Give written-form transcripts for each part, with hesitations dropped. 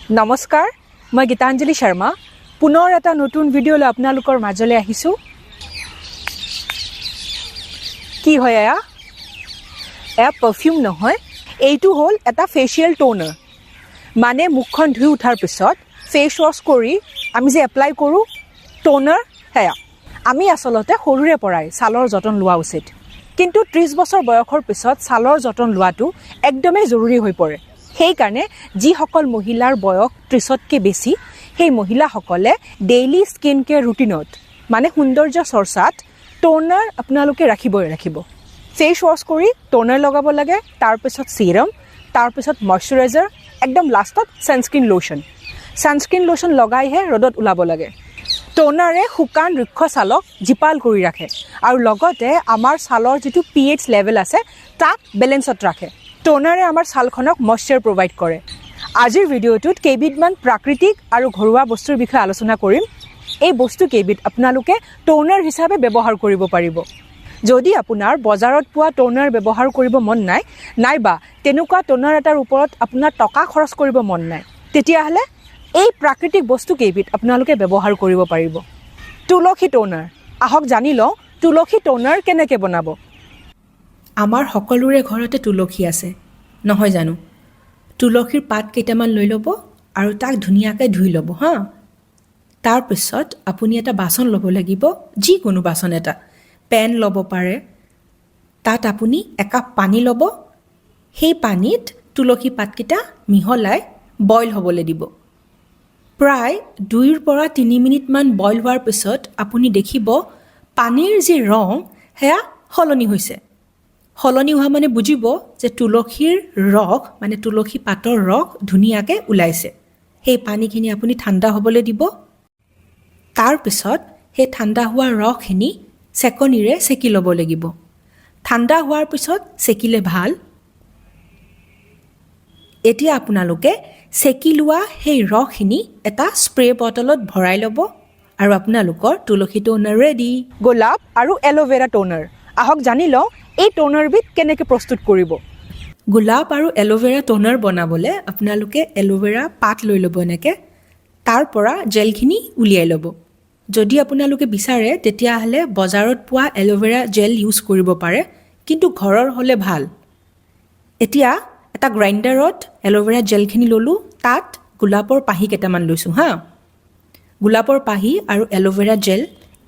নমস্কাৰ মই গীতাঞ্জলি শৰ্মা পুনৰ এটা নতুন ভিডিঅ'লৈ আপোনালোকৰ মাজলৈ আহিছোঁ কি হয় এয়া পাৰফিউম নহয় এইটো হ'ল এটা ফেচিয়েল টোনাৰ মানে মুখখন ধুই উঠাৰ পিছত ফেচ ৱাছ কৰি আমি যে এপ্লাই কৰোঁ টোনাৰ সেয়া আমি আচলতে সৰুৰে পৰাই ছালৰ যতন লোৱা উচিত কিন্তু 30 বছৰ বয়সৰ পিছত ছালৰ যতন লোৱাটো একদমেই জৰুৰী হৈ পৰে সেইকাৰণে যিসকল মহিলাৰ বয়স 30তকৈ বেছি সেই মহিলাসকলে ডেইলি স্কিন কেয়াৰ ৰুটিনত মানে সৌন্দৰ্য চৰ্চাত টোনাৰ আপোনালোকে ৰাখিব ফেচ ৱাছ কৰি টোনাৰ লগাব লাগে তাৰপিছত চিৰাম তাৰপিছত ময়শ্চাৰাইজাৰ একদম লাষ্টত ছানস্ক্ৰীন লোশন লগাইহে ৰ'দত ওলাব লাগে টোনাৰে শুকান ৰুক্ষ ছালক জিপাল কৰি ৰাখে আৰু লগতে আমাৰ ছালৰ যিটো pH লেভেল আছে তাক বেলেঞ্চত ৰাখে টোনাৰে আমাৰ ছালখনক ময়শ্চাৰ প্ৰভাইড কৰে আজিৰ ভিডিঅ'টোত কেইবিধমান প্ৰাকৃতিক আৰু ঘৰুৱা বস্তুৰ বিষয়ে আলোচনা কৰিম এই বস্তু কেইবিধ আপোনালোকে টোনাৰ হিচাপে ব্যৱহাৰ কৰিব পাৰিব যদি আপোনাৰ বজাৰত পোৱা টোনাৰ ব্যৱহাৰ কৰিব মন নাই নাইবা তেনেকুৱা টোনাৰ এটাৰ ওপৰত আপোনাৰ টকা খৰচ কৰিব মন নাই তেতিয়াহ'লে এই প্ৰাকৃতিক বস্তু কেইবিধ আপোনালোকে ব্যৱহাৰ কৰিব পাৰিব তুলসী টোনাৰ আহক জানি লওঁ তুলসী টোনাৰ কেনেকৈ বনাব আমাৰ সকলোৰে ঘৰতে তুলসী আছে নহয় জানো তুলসীৰ পাত কেইটামান লৈ ল'ব আৰু তাক ধুনীয়াকৈ ধুই ল'ব হা তাৰপিছত আপুনি এটা বাচন ল'ব লাগিব যিকোনো বাচন এটা পেন ল'ব পাৰে তাত আপুনি একাপ পানী ল'ব সেই পানীত তুলসী পাতকেইটা মিহলাই বইল হ'বলৈ দিব প্ৰায় 2 পৰা 3 মিনিটমান বইল হোৱাৰ পিছত আপুনি দেখিব পানীৰ যি ৰং সেয়া সলনি হৈছে সলনি হোৱা মানে বুজিব যে তুলসীৰ ৰস মানে তুলসী পাতৰ ৰস ধুনীয়াকৈ ওলাইছে সেই পানীখিনি আপুনি ঠাণ্ডা হ'বলৈ দিব তাৰপিছত সেই ঠাণ্ডা হোৱা ৰসখিনি চেকনিৰে চেকি ল'ব লাগিব ঠাণ্ডা হোৱাৰ পিছত চেকিলে ভাল এতিয়া আপোনালোকে চেকি লোৱা সেই ৰসখিনি এটা স্প্ৰে বটলত ভৰাই ল'ব আৰু আপোনালোকৰ তুলসী টোনাৰ ৰেডি গোলাপ আৰু এল'ভেৰা টোনাৰ আহক জানি লওঁ এই টোনাৰবিধ কেনেকৈ প্ৰস্তুত কৰিব গোলাপ আৰু এল'ভেৰা টোনাৰ বনাবলৈ আপোনালোকে এল'ভেৰা পাত লৈ ল'ব এনেকৈ তাৰ পৰা জেলখিনি উলিয়াই ল'ব যদি আপোনালোকে বিচাৰে তেতিয়াহ'লে বজাৰত পোৱা এল'ভেৰা জেল ইউজ কৰিব পাৰে কিন্তু ঘৰৰ হ'লে ভাল এতিয়া এটা গ্ৰাইণ্ডাৰত এল'ভেৰা জেলখিনি ল'লোঁ তাত গোলাপৰ পাহি কেইটামান লৈছোঁ হা গোলাপৰ পাহি আৰু এল'ভেৰা জেল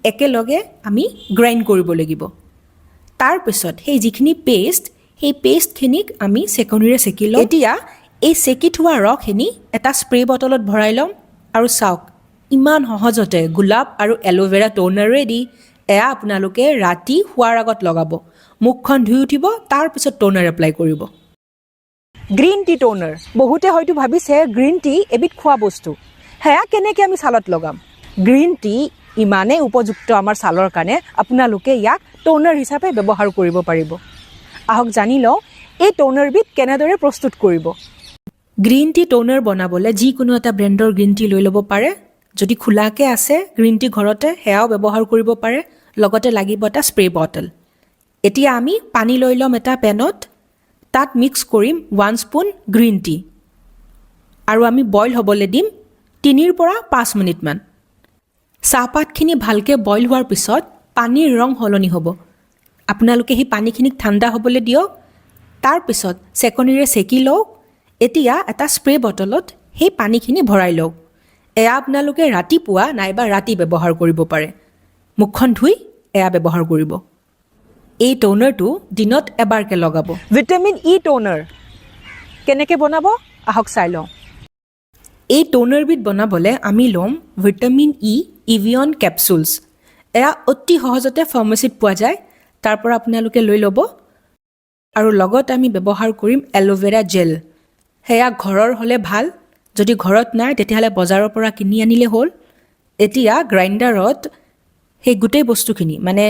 একেলগে আমি গ্ৰাইণ্ড কৰিব লাগিব তাৰপিছত সেই যিখিনি পেষ্ট সেই পেষ্টখিনিক আমি চেকনিৰে চেকি লওঁ এতিয়া এই চেকি থোৱা ৰসখিনি এটা স্প্ৰে বটলত ভৰাই ল'ম আৰু চাওক ইমান সহজতে গোলাপ আৰু এল'ভেৰা টোনাৰ ৰেডি এয়া আপোনালোকে ৰাতি শোৱাৰ আগত লগাব মুখখন ধুই উঠিব তাৰপিছত টোনাৰ এপ্লাই কৰিব গ্ৰীণ টি টোনাৰ বহুতে হয়তো ভাবিছে গ্ৰীণ টি এবিধ খোৱা বস্তু সেয়া কেনেকৈ আমি ছালত লগাম গ্ৰীণ টি ইমানেই উপযুক্ত আমাৰ ছালৰ কাৰণে আপোনালোকে ইয়াক টোনাৰ হিচাপে ব্যৱহাৰ কৰিব পাৰিব আহক জানি লওঁ এই টোনাৰবিধ কেনেদৰে প্ৰস্তুত কৰিব গ্ৰীণ টি টোনাৰ বনাবলৈ যিকোনো এটা ব্ৰেণ্ডৰ গ্ৰীণ টি লৈ ল'ব পাৰে যদি খোলাকৈ আছে গ্ৰীণ টি ঘৰতে সেয়াও ব্যৱহাৰ কৰিব পাৰে লগতে লাগিব এটা স্প্ৰে বটল এতিয়া আমি পানী লৈ ল'ম এটা পেনত তাত মিক্স কৰিম 1 স্পুন গ্ৰীণ টি আৰু আমি বইল হ'বলৈ দিম 3 পৰা 5 মিনিটমান চাহপাতখিনি ভালকৈ বইল হোৱাৰ পিছত পানীৰ ৰং সলনি হ'ব আপোনালোকে সেই পানীখিনিক ঠাণ্ডা হ'বলৈ দিয়ক তাৰপিছত চেকনিৰে চেকি লওক এতিয়া এটা স্প্ৰে বটলত সেই পানীখিনি ভৰাই লওক এয়া আপোনালোকে ৰাতিপুৱা নাইবা ৰাতি ব্যৱহাৰ কৰিব পাৰে মুখখন ধুই এয়া ব্যৱহাৰ কৰিব এই টোনাৰটো দিনত এবাৰকৈ লগাব ভিটামিন ই টোনাৰ কেনেকৈ বনাব আহক চাই লওঁ এই টোনাৰবিধ বনাবলৈ আমি ল'ম ভিটামিন ই ইভিয়ন কেপচুলছ এয়া অতি সহজতে ফাৰ্মাচীত পোৱা যায় তাৰ পৰা আপোনালোকে লৈ ল'ব আৰু লগত আমি ব্যৱহাৰ কৰিম এল'ভেৰা জেল সেয়া ঘৰৰ হ'লে ভাল যদি ঘৰত নাই তেতিয়াহ'লে বজাৰৰ পৰা কিনি আনিলে হ'ল এতিয়া গ্ৰাইণ্ডাৰত সেই গোটেই বস্তুখিনি মানে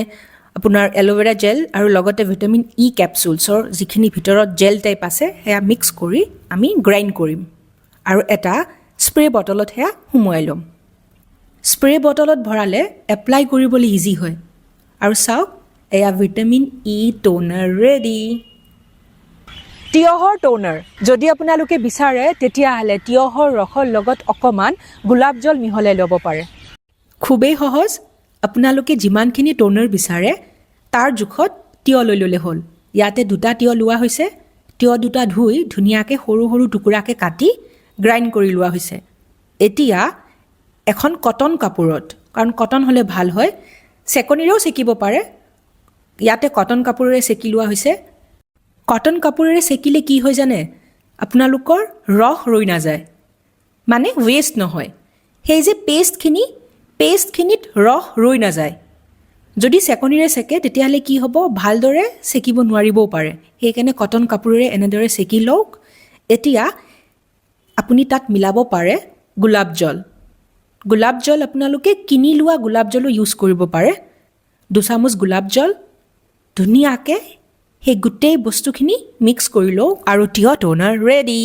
আপোনাৰ এল'ভেৰা জেল আৰু লগতে ভিটামিন ই কেপচুলছৰ যিখিনি ভিতৰত জেল টাইপ আছে সেয়া মিক্স কৰি আমি গ্ৰাইণ্ড কৰিম আৰু এটা স্প্ৰে বটলত সেয়া সুমুৱাই ল'ম স্প্ৰে বটলত ভৰালে এপ্লাই কৰিবলৈ ইজি হয় আৰু চাওক এয়া ভিটামিন ই টোনাৰ ৰেডি তিয়হৰ টোনাৰ যদি আপোনালোকে বিচাৰে তেতিয়াহ'লে তিয়হৰ ৰসৰ লগত অকণমান গোলাপ জল মিহলাই ল'ব পাৰে খুবেই সহজ আপোনালোকে যিমানখিনি টোনাৰ বিচাৰে তাৰ জোখত তিয়হ লৈ ল'লে হ'ল ইয়াতে 2টা তিয়হ লোৱা হৈছে তিয়হ 2টা ধুই ধুনীয়াকৈ সৰু সৰু টুকুৰাকৈ কাটি গ্ৰাইণ্ড কৰি লোৱা হৈছে এতিয়া এখন কটন কাপোৰত কাৰণ কটন হ'লে ভাল হয় চেকনিৰেও চেকিব পাৰে ইয়াতে কটন কাপোৰেৰে চেকি লোৱা হৈছে কটন কাপোৰেৰে চেকিলে কি হয় জানে আপোনালোকৰ ৰস ৰৈ নাযায় মানে ৱেষ্ট নহয় সেই যে পেষ্টখিনিত ৰস ৰৈ নাযায় যদি চেকনিৰে চেকে তেতিয়াহ'লে কি হ'ব ভালদৰে চেকিব নোৱাৰিবও পাৰে সেইকাৰণে কটন কাপোৰেৰে এনেদৰে চেকি লওক এতিয়া আপুনি তাত মিলাব পাৰে গোলাপ জল আপোনালোকে কিনি লোৱা গোলাপ জলো ইউজ কৰিব পাৰে 2 চামুচ গোলাপ জল ধুনীয়াকৈ সেই গোটেই বস্তুখিনি মিক্স কৰি লওক আৰু তিয়হ টোনাৰ ৰেডি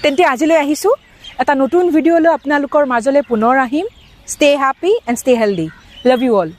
তেন্তে আজিলৈ আহিছোঁ এটা নতুন ভিডিঅ' লৈ আপোনালোকৰ মাজলৈ পুনৰ আহিম stay happy and stay healthy love you all